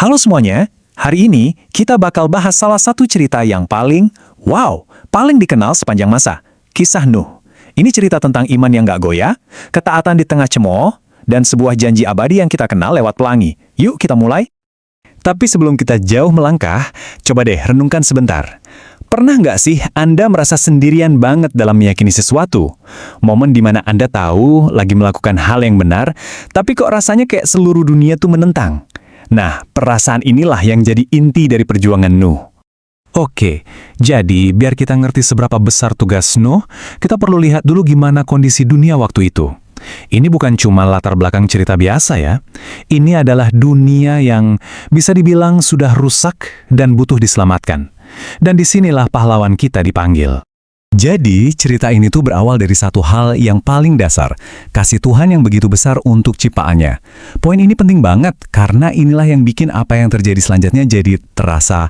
Halo semuanya, hari ini kita bakal bahas salah satu cerita yang paling dikenal sepanjang masa, kisah Nuh. Ini cerita tentang iman yang gak goyah, ketaatan di tengah cemooh, dan sebuah janji abadi yang kita kenal lewat pelangi. Yuk kita mulai. Tapi sebelum kita jauh melangkah, coba deh renungkan sebentar. Pernah nggak sih Anda merasa sendirian banget dalam meyakini sesuatu? Momen di mana Anda tahu lagi melakukan hal yang benar, tapi kok rasanya kayak seluruh dunia tuh menentang? Nah, perasaan inilah yang jadi inti dari perjuangan Nuh. Oke, jadi biar kita ngerti seberapa besar tugas Nuh, kita perlu lihat dulu gimana kondisi dunia waktu itu. Ini bukan cuma latar belakang cerita biasa ya. Ini adalah dunia yang bisa dibilang sudah rusak dan butuh diselamatkan. Dan disinilah pahlawan kita dipanggil. Jadi, cerita ini tuh berawal dari satu hal yang paling dasar, kasih Tuhan yang begitu besar untuk ciptaannya. Poin ini penting banget, karena inilah yang bikin apa yang terjadi selanjutnya jadi terasa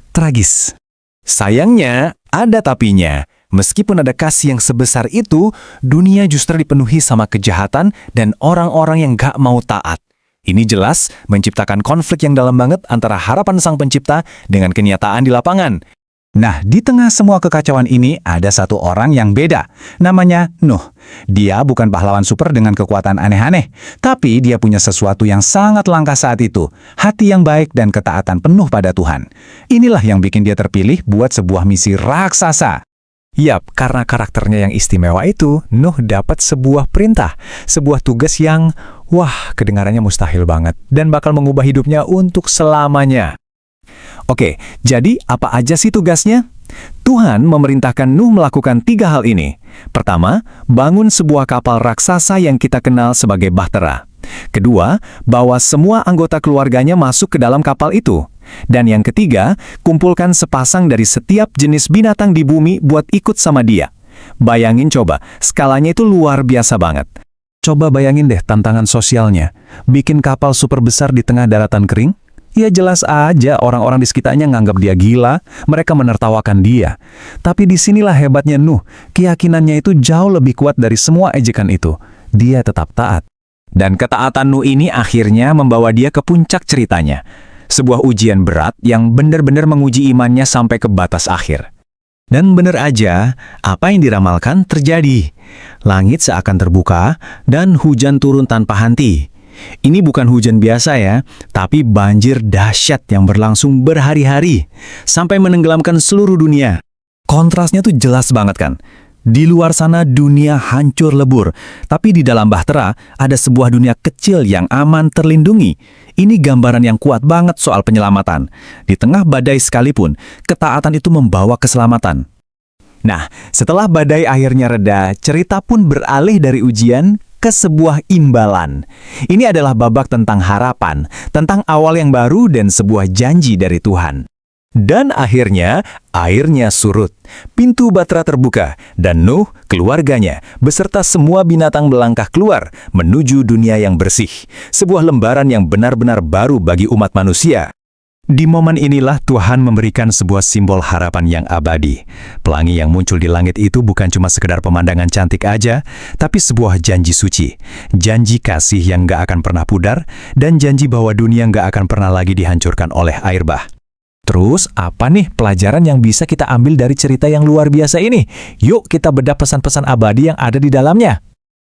tragis. Sayangnya, ada tapinya. Meskipun ada kasih yang sebesar itu, dunia justru dipenuhi sama kejahatan dan orang-orang yang gak mau taat. Ini jelas menciptakan konflik yang dalam banget antara harapan sang pencipta dengan kenyataan di lapangan. Nah, di tengah semua kekacauan ini ada satu orang yang beda. Namanya Nuh. Dia bukan pahlawan super dengan kekuatan aneh-aneh, tapi dia punya sesuatu yang sangat langka saat itu. Hati yang baik dan ketaatan penuh pada Tuhan. Inilah yang bikin dia terpilih buat sebuah misi raksasa. Yap, karena karakternya yang istimewa itu, Nuh dapat sebuah perintah, sebuah tugas yang, kedengarannya mustahil banget, dan bakal mengubah hidupnya untuk selamanya. Oke, jadi apa aja sih tugasnya? Tuhan memerintahkan Nuh melakukan 3 hal ini. Pertama, bangun sebuah kapal raksasa yang kita kenal sebagai Bahtera. Kedua, bawa semua anggota keluarganya masuk ke dalam kapal itu. Dan yang ketiga, kumpulkan sepasang dari setiap jenis binatang di bumi buat ikut sama dia. Bayangin coba, skalanya itu luar biasa banget. Coba bayangin deh tantangan sosialnya. Bikin kapal super besar di tengah daratan kering? Ya jelas aja orang-orang di sekitarnya nganggap dia gila, mereka menertawakan dia. Tapi disinilah hebatnya Nuh, keyakinannya itu jauh lebih kuat dari semua ejekan itu. Dia tetap taat. Dan ketaatan Nuh ini akhirnya membawa dia ke puncak ceritanya. Sebuah ujian berat yang benar-benar menguji imannya sampai ke batas akhir. Dan benar aja, apa yang diramalkan terjadi. Langit seakan terbuka dan hujan turun tanpa henti. Ini bukan hujan biasa ya, tapi banjir dahsyat yang berlangsung berhari-hari, sampai menenggelamkan seluruh dunia. Kontrasnya tuh jelas banget kan? Di luar sana dunia hancur lebur, tapi di dalam Bahtera ada sebuah dunia kecil yang aman terlindungi. Ini gambaran yang kuat banget soal penyelamatan. Di tengah badai sekalipun, ketaatan itu membawa keselamatan. Nah, setelah badai akhirnya reda, cerita pun beralih dari ujian ke sebuah imbalan. Ini adalah babak tentang harapan, tentang awal yang baru dan sebuah janji dari Tuhan. Dan akhirnya, airnya surut, pintu Bahtera terbuka, dan Nuh, keluarganya, beserta semua binatang melangkah keluar menuju dunia yang bersih, sebuah lembaran yang benar-benar baru bagi umat manusia. Di momen inilah Tuhan memberikan sebuah simbol harapan yang abadi. Pelangi yang muncul di langit itu bukan cuma sekedar pemandangan cantik aja, tapi sebuah janji suci, janji kasih yang gak akan pernah pudar, dan janji bahwa dunia gak akan pernah lagi dihancurkan oleh air bah. Terus, apa nih pelajaran yang bisa kita ambil dari cerita yang luar biasa ini? Yuk kita bedah pesan-pesan abadi yang ada di dalamnya.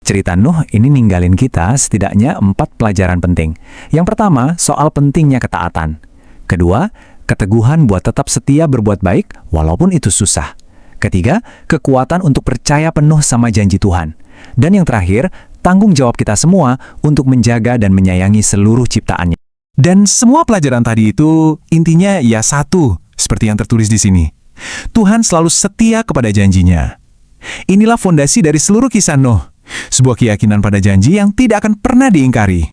Cerita Nuh ini ninggalin kita setidaknya 4 pelajaran penting. Yang pertama, soal pentingnya ketaatan. Kedua, keteguhan buat tetap setia berbuat baik walaupun itu susah. Ketiga, kekuatan untuk percaya penuh sama janji Tuhan. Dan yang terakhir, tanggung jawab kita semua untuk menjaga dan menyayangi seluruh ciptaannya. Dan semua pelajaran tadi itu intinya ya satu, seperti yang tertulis di sini. Tuhan selalu setia kepada janjinya. Inilah fondasi dari seluruh kisah Nuh, sebuah keyakinan pada janji yang tidak akan pernah diingkari.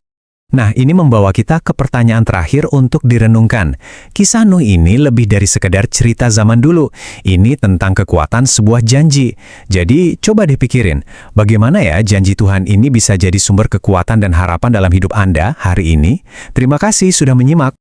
Nah, ini membawa kita ke pertanyaan terakhir untuk direnungkan. Kisah Nuh ini lebih dari sekedar cerita zaman dulu. Ini tentang kekuatan sebuah janji. Jadi, coba dipikirin, bagaimana ya janji Tuhan ini bisa jadi sumber kekuatan dan harapan dalam hidup Anda hari ini? Terima kasih sudah menyimak.